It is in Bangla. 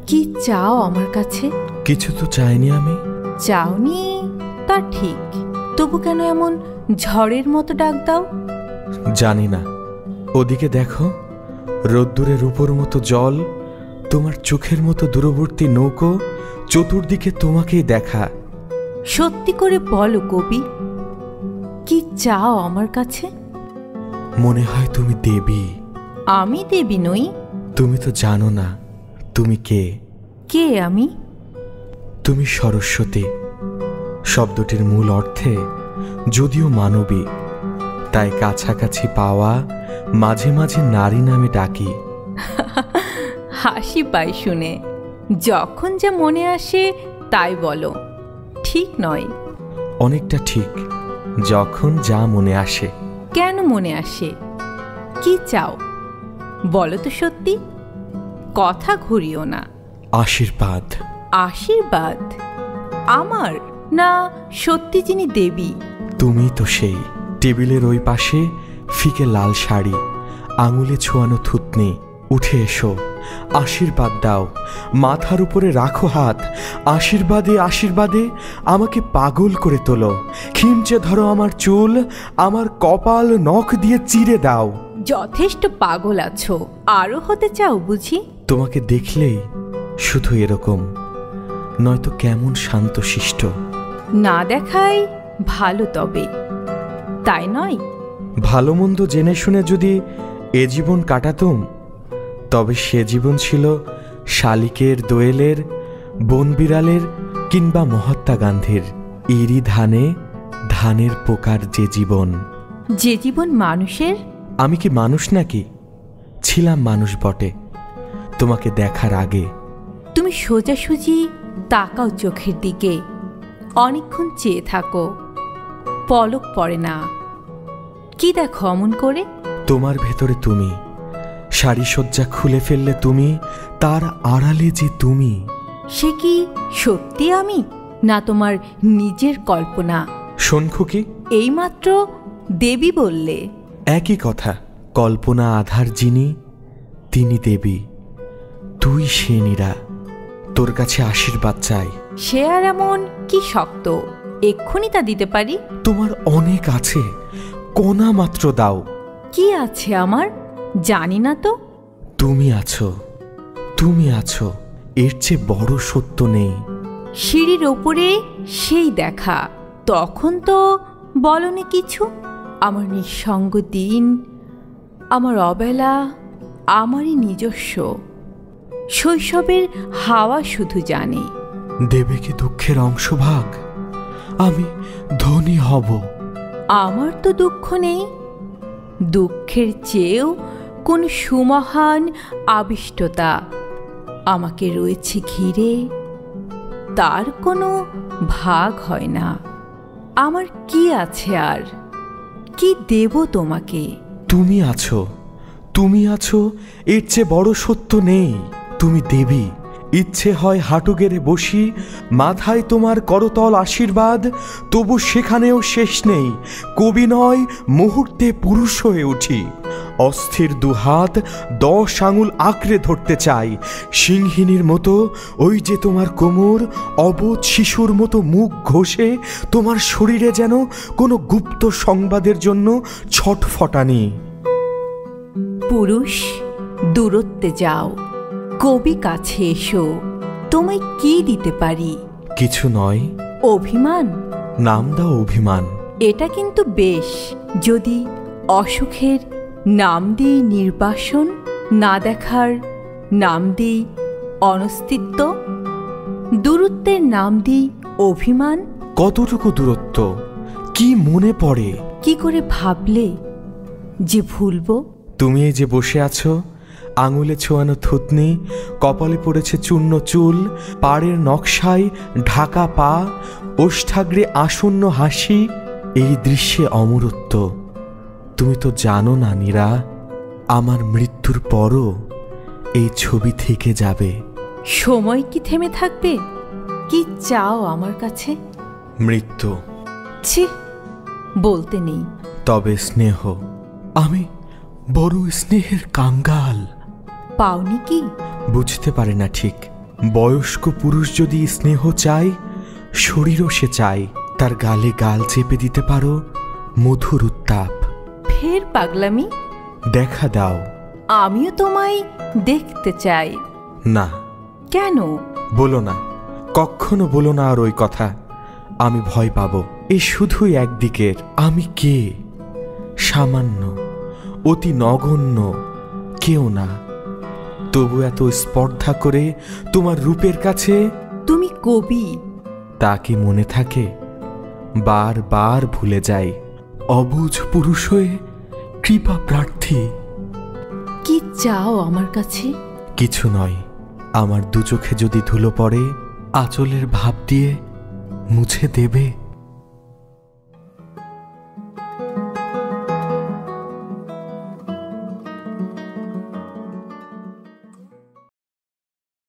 কি চাও আমার কাছে? কিছু তো চাইনি আমি। চাওনি তা ঠিক, তবু কেন এমন ঝড়ের মতো ডাক দাও? জানি না। ওদিকে দেখো, রোদ্দুরের উপর মতো জল, তোমার চোখের মতো দূরবর্তী নৌকো, চতুর্দিকে তোমাকেই দেখা। সত্যি করে বলো কবি, কি চাও আমার কাছে? মনে হয় তুমি দেবী। আমি দেবী নই। তুমি তো জানো না তুমি কে। কে আমি? তুমি সরস্বতী। শব্দটির মূল অর্থে যদিও মানবী, তাই কাছাকাছি পাওয়া মাঝে মাঝে নারী নামে ডাকি। হাসি পাই শুনে। যখন যা মনে আসে তাই বলো, ঠিক নয়? অনেকটা ঠিক, যখন যা মনে আসে। কেন মনে আসে? কি চাও বলো তো সত্যি, কথা ঘুরিও না। আশীর্বাদ। আশীর্বাদ? আমার না সত্যি যিনি দেবী? তুমি তো সেই। টেবিলের ওই পাশে ফিকে লাল শাড়ি, আঙুলে ছোঁয়ানো থুতনি। উঠে এসো, আশীর্বাদ দাও, মাথার উপরে রাখো হাত। আশীর্বাদে আশীর্বাদে আমাকে পাগল করে তোলো। খিমচে ধরো আমার চুল, আমার কপাল নখ দিয়ে চিরে দাও। যথেষ্ট পাগল আছো, আরো হতে চাও বুঝি? তোমাকে দেখলেই শুধু এরকম, নয়তো কেমন শান্তশিষ্ট। না দেখাই ভালো, তবে তাই নয়? ভালো মন্দ জেনে শুনে যদি এ জীবন কাটাতুম, তবে সে জীবন ছিল শালিকের, দোয়েলের, বনবিড়ালের কিংবা মহাত্মা গান্ধীর। এরই ধানে ধানের পোকার যে জীবন। যে জীবন মানুষের? আমি কি মানুষ নাকি? ছিলাম মানুষ বটে তোমাকে দেখার আগে। তুমি সোজাসুজি তাকাও চোখের দিকে, অনেকক্ষণ চেয়ে থাকো, পলক পড়ে না। কি দেখো অমন করে? তোমার ভেতরে তুমি। সারিসজ্জা খুলে ফেললে তুমি, তার আড়ালে যে তুমি। সে কি সত্যি আমি, না তোমার নিজের কল্পনা? শোন খুকি, এইমাত্র দেবী বললে। একই কথা। কল্পনা আধার যিনি, তিনি দেবী, তুই সে নীরা। তোর কাছে আশীর্বাদ চাই। সে আর এমন কি শক্ত, এক্ষুনি তা দিতে পারি। তোমার অনেক আছে, কণা মাত্র দাও। কি আছে আমার জানি না তো। তুমি আছো, তুমি আছো, এর চেয়ে বড় সত্য নেই। সিঁড়ির ওপরে সেই দেখা, তখন তো বলনি কিছু। আমার নিঃসঙ্গ দিন, আমার অবেলা, আমারই নিজস্ব। শৈশবের হাওয়া শুধু জানে। দেবে কি দুঃখের অংশভাগ? আমি ধনী হব। আমার তো দুঃখ নেই। দুঃখের চেয়েও কোন সুমহান আবিষ্টতা আমাকে রয়েছে ঘিরে, তার কোনো ভাগ হয় না। আমার কি আছে আর, কি দেব তোমাকে? তুমি আছো, তুমি আছো, এর চেয়ে বড় সত্য নেই। তুমি দেবী। ইচ্ছে হয় হাঁটু গেড়ে বসি, মাথায় তোমার করতল আশীর্বাদ, তবু সেখানেও শেষ নেই। কবি নয়, মুহূর্তে পুরুষ হয়ে উঠি। অস্থির দুহাত 10 আঙুল আঁকড়ে ধরতে চাই। সিংহিনীর মতো ওই যে তোমার কোমর, অবোধ শিশুর মতো মুখ ঘষে তোমার শরীরে যেন কোনো গুপ্ত সংবাদের জন্য ছটফটানি। পুরুষ দূরত্বে যাও, কবি কাছে এসো, তোমায় কি দিতে পারি? কিছু নয়। অভিমান? নাম দাও অভিমান। এটা কিন্তু বেশ, যদি অসুখের নাম দিই নির্বাসন, না দেখার নাম দিই অনস্তিত্ব, দূরত্বের নাম দিই অভিমান। কতটুকু দূরত্ব? কি মনে পড়ে? কি করে ভাবলে যে ভুলবো? তুমি এই যে বসে আছো, আঙুলে ছোঁয়ানো থুতনি, কপালে পড়েছে চূর্ণ চুল, পাড়ের নকশায় ঢাকা পা, ওষ্ঠাগ্রে আসন্ন হাসি, এই দৃশ্যে অমরত্ব। তুমি তো জানো না নীরা, আমার মৃত্যুর পরও এই ছবি থেকে যাবে। সময় কি থেমে থাকবে? কি চাও আমার কাছে? মৃত্যু। ছি, বলতে নেই। তবে স্নেহ। আমি বড় স্নেহের কাঙ্গাল। পাওনি কি? বুঝতে পারে না ঠিক। বয়স্ক পুরুষ যদি স্নেহ চায়, শরীরও সে চায়। তার গালে গাল চেপে দিতে পারো মধুর উত্তাপ। ফের পাগলামি? দেখা দাও। আমিও তোমায় দেখতে চাই। না। কেন? বলো না, কখনো বলো না আর ওই কথা। আমি ভয় পাবো। এ শুধুই একদিকের। আমি কে? সামান্য, অতি নগণ্য, কেউ না। তবু এত স্পর্ধা করে তোমার রূপের কাছে। তুমি কবি। তা কি মনে থাকে? বারবার ভুলে যাই। অবুঝ পুরুষ হয়ে কৃপা প্রার্থী। কি চাও আমার কাছে? কিছু নয়। আমার দু চোখে যদি ধুলো পড়ে, আঁচলের ভাব দিয়ে মুছে দেবে।